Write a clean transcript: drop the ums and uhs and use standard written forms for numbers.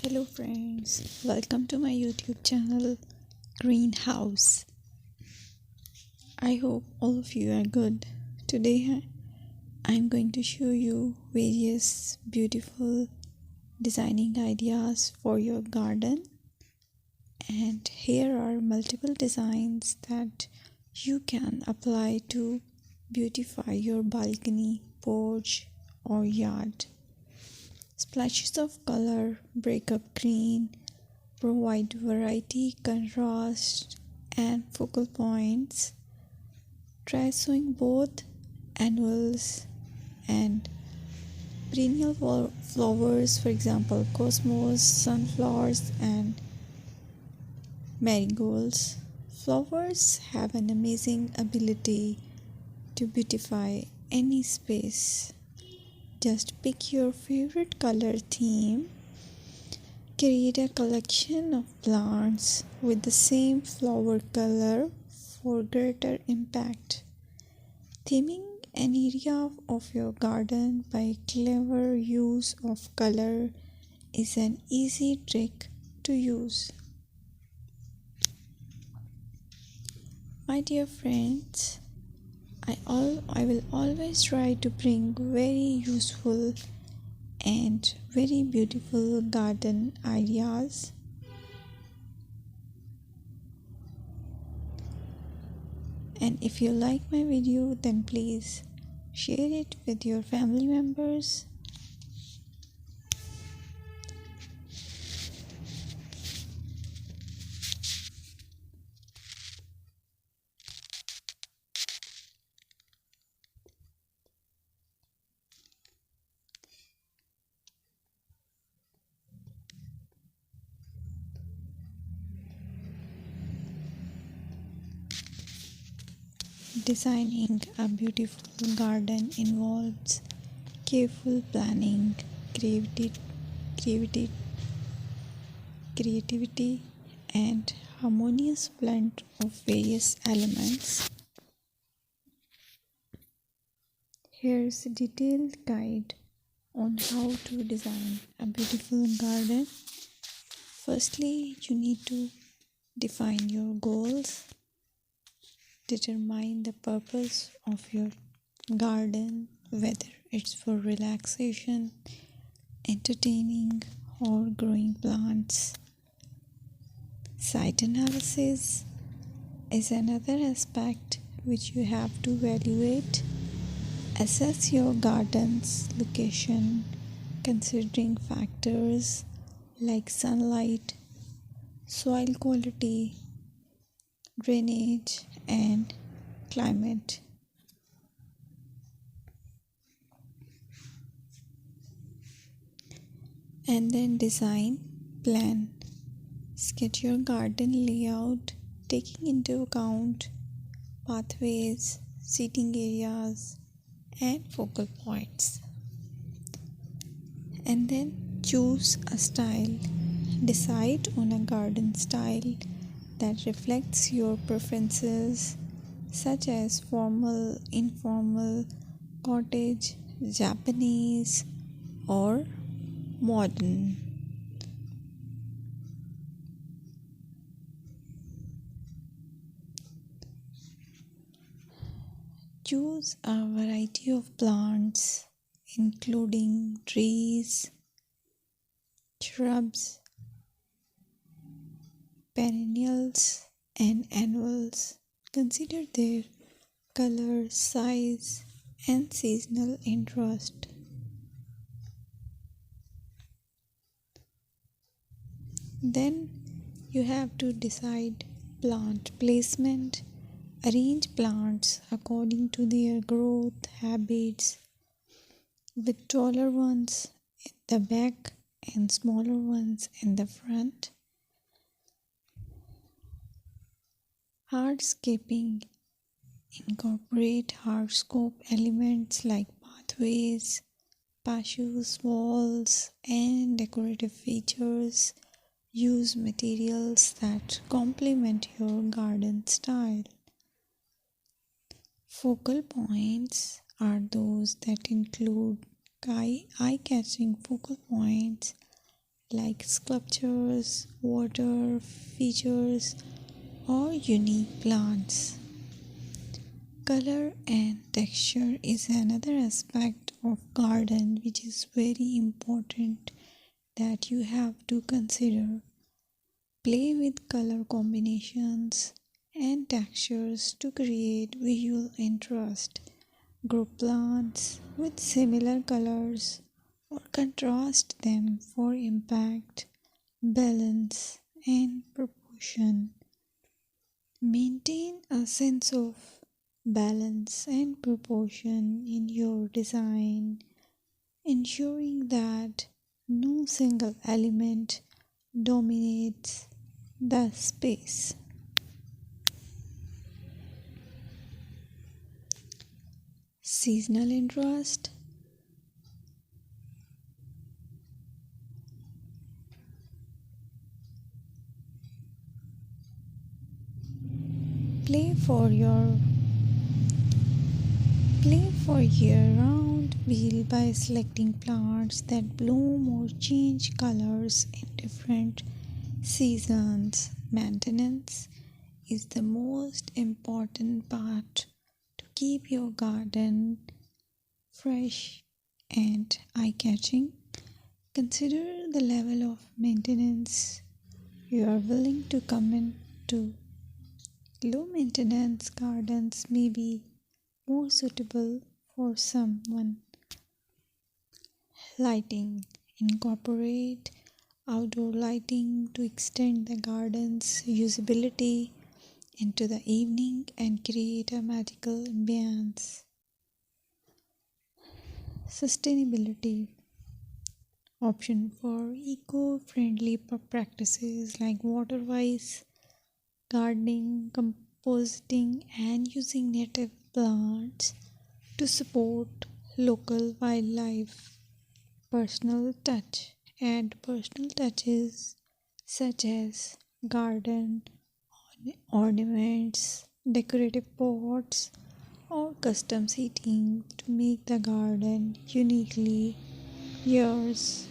Hello friends, welcome to my YouTube channel Greenhouse. I hope all of you are good. Today I'm going to show you various beautiful designing ideas for your garden, and here are multiple designs that you can apply to beautify your balcony, porch or yard. Splashes of color break up green, provide variety, contrast, and focal points. Try sowing both annuals and perennial flowers, for example, cosmos, sunflowers, and marigolds. Flowers have an amazing ability to beautify any space. Just pick your favorite color theme. Create a collection of plants with the same flower color for greater impact. Theming an area of your garden by clever use of color is an easy trick to use. My dear friends, I will always try to bring very useful and very beautiful garden ideas. And if you like my video, then please share it with your family members. Designing a beautiful garden involves careful planning, creativity, creativity, and harmonious blend of various elements. Here's a detailed guide on how to design a beautiful garden. Firstly, you need to define your goals. Determine the purpose of your garden, whether it's for relaxation, entertaining, or growing plants. Site analysis is another aspect which you have to evaluate. Assess your garden's location, considering factors like sunlight, soil quality, drainage, and climate. And then design plan. Sketch your garden layout, taking into account pathways, seating areas, and focal points. And then choose a style. Decide on a garden style that reflects your preferences, such as formal, informal, cottage, Japanese, or modern. Choose a variety of plants, including trees, shrubs, perennials, and annuals. Consider their color, size, and seasonal interest. Then you have to decide plant placement. Arrange plants according to their growth habits, with taller ones in the back and smaller ones in the front. Hardscaping. Incorporate hardscape elements like pathways, patios, walls, and decorative features. Use materials that complement your garden style. Focal points are those that include eye-catching focal points like sculptures, water features, or unique plants. Color and texture is another aspect of garden which is very important that you have to consider. Play with color combinations and textures to create visual interest. Group plants with similar colors or contrast them for impact, balance, and proportion. Maintain a sense of balance and proportion in your design, ensuring that no single element dominates the space. Seasonal interest. Play for your Play for year-round wheel by selecting plants that bloom or change colors in different seasons. Maintenance is the most important part to keep your garden fresh and eye-catching. Consider the level of maintenance you are willing to commit to. Low maintenance gardens may be more suitable for someone. Lighting. Incorporate outdoor lighting to extend the garden's usability into the evening and create a magical ambience. Sustainability. Option for eco-friendly practices like water-wise gardening, composting, and using native plants to support local wildlife. Personal touch. Add personal touches such as garden ornaments, decorative pots, or custom seating to make the garden uniquely yours.